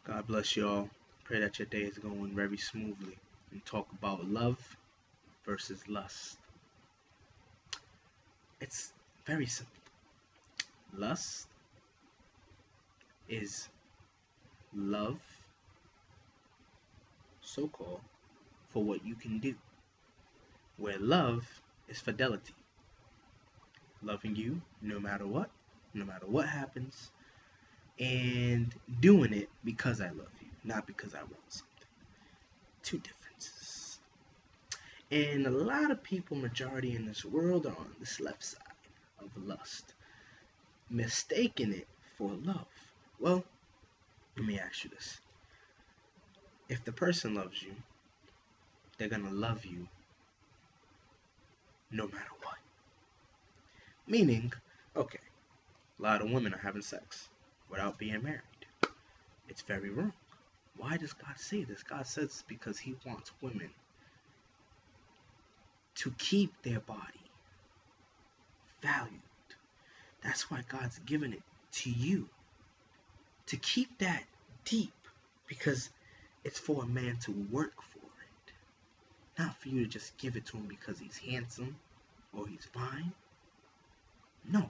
God bless you all. Pray that your day is going very smoothly. And talk about love versus lust. It's very simple. Lust is love, so called, for what you can do. Where love is fidelity. Loving you no matter what happens, and doing it because I love you, not because I want something. Two differences. And a lot of people, majority in this world, are on this left side of lust, mistaking it for love. Well, let me ask you this. If the person loves you, they're gonna love you no matter what. Meaning, okay, a lot of women are having sex without being married. It's very wrong. Why does God say this? God says because He wants women to keep their body valued. That's why God's given it to you. To keep that deep. Because it's for a man to work for it. Not for you to just give it to him because he's handsome or he's fine. No.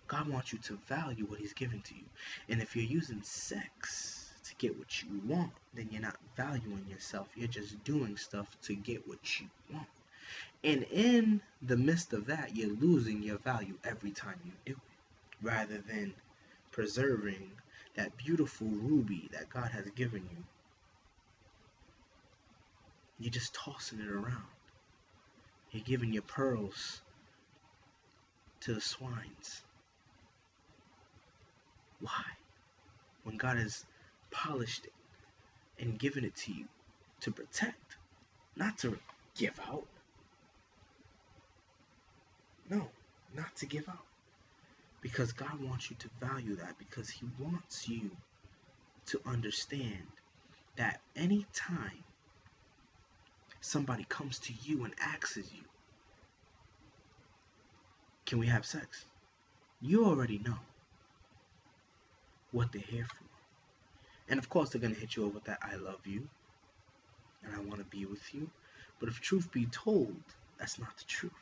God wants you to value what He's given to you. And if you're using sex to get what you want, then you're not valuing yourself. You're just doing stuff to get what you want. And in the midst of that, you're losing your value every time you do it. Rather than preserving that beautiful ruby that God has given you, you're just tossing it around. You're giving your pearls to the swines. Why? When God has polished it and given it to you to protect, not to give out. No, not to give out. Because God wants you to value that, because He wants you to understand that anytime somebody comes to you and asks you, can we have sex? You already know what they're here for. And of course they're going to hit you over with that I love you and I want to be with you. But if truth be told, that's not the truth.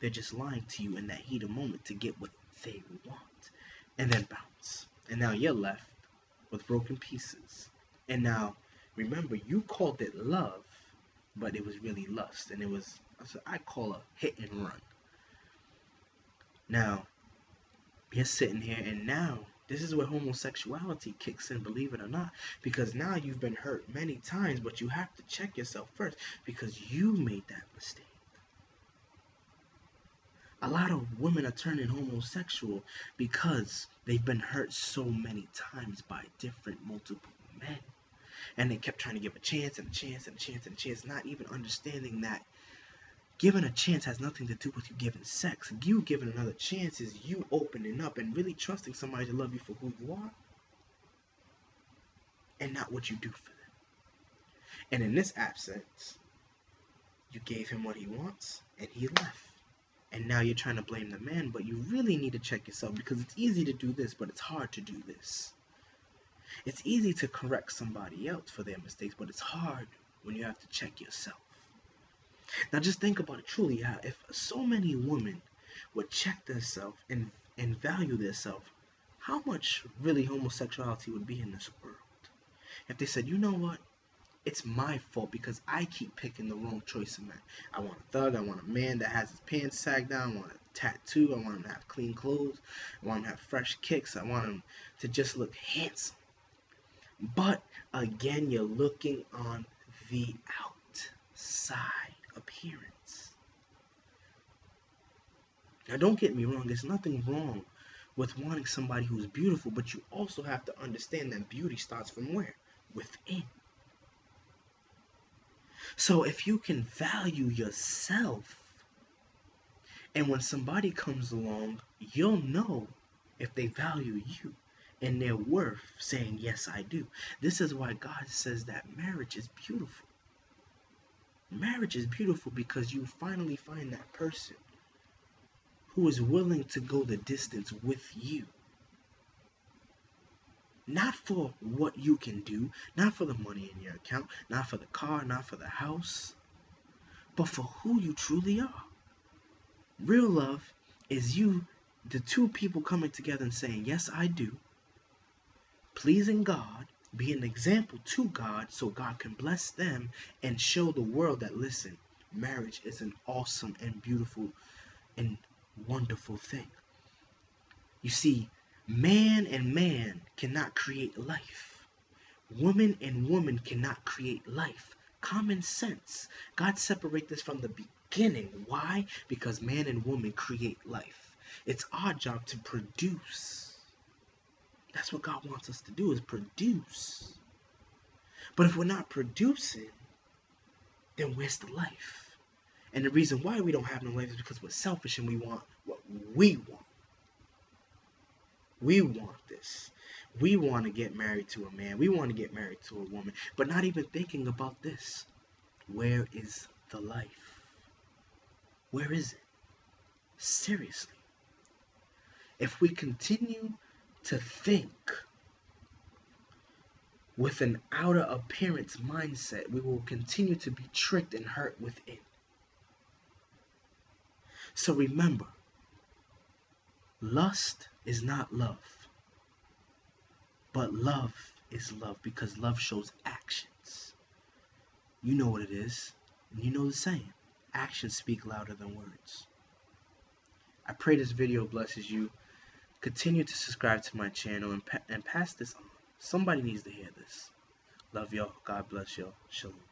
They're just lying to you in that heat of moment to get what they want. And then bounce. And now you're left with broken pieces. And now, remember, you called it love, but it was really lust. And it was, I call a hit and run. Now, you're sitting here, and now, this is where homosexuality kicks in, believe it or not. Because now you've been hurt many times, but you have to check yourself first. Because you made that mistake. A lot of women are turning homosexual because they've been hurt so many times by different, multiple men. And they kept trying to give a chance and a chance and a chance and a chance, not even understanding that giving a chance has nothing to do with you giving sex. You giving another chance is you opening up and really trusting somebody to love you for who you are and not what you do for them. And in this absence, you gave him what he wants and he left. And now you're trying to blame the man, but you really need to check yourself, because it's easy to do this, but it's hard to do this. It's easy to correct somebody else for their mistakes, but it's hard when you have to check yourself. Now just think about it truly. If so many women would check themselves and value themselves, how much really homosexuality would be in this world? If they said, you know what? It's my fault because I keep picking the wrong choice of man. I want a thug. I want a man that has his pants sagged down. I want a tattoo. I want him to have clean clothes. I want him to have fresh kicks. I want him to just look handsome. But again, you're looking on the outside appearance. Now, don't get me wrong. There's nothing wrong with wanting somebody who's beautiful, but you also have to understand that beauty starts from where? Within. So if you can value yourself, and when somebody comes along, you'll know if they value you and their worth, saying, yes, I do. This is why God says that marriage is beautiful. Marriage is beautiful because you finally find that person who is willing to go the distance with you. Not for what you can do, not for the money in your account, not for the car, not for the house, but for who you truly are. Real love is you, the two people coming together and saying, yes, I do, pleasing God, be an example to God so God can bless them and show the world that, listen, marriage is an awesome and beautiful and wonderful thing. You see, man and man cannot create life. Woman and woman cannot create life. Common sense. God separated this from the beginning. Why? Because man and woman create life. It's our job to produce. That's what God wants us to do, is produce. But if we're not producing, then where's the life? And the reason why we don't have no life is because we're selfish and we want what we want. We want this. We want to get married to a man. We want to get married to a woman. But not even thinking about this. Where is the life? Where is it? Seriously. If we continue to think with an outer appearance mindset, we will continue to be tricked and hurt within. So remember, lust is not love. But love is love, because love shows actions. You know what it is. And you know the saying. Actions speak louder than words. I pray this video blesses you. Continue to subscribe to my channel and pass this on. Somebody needs to hear this. Love y'all. God bless y'all. Shalom.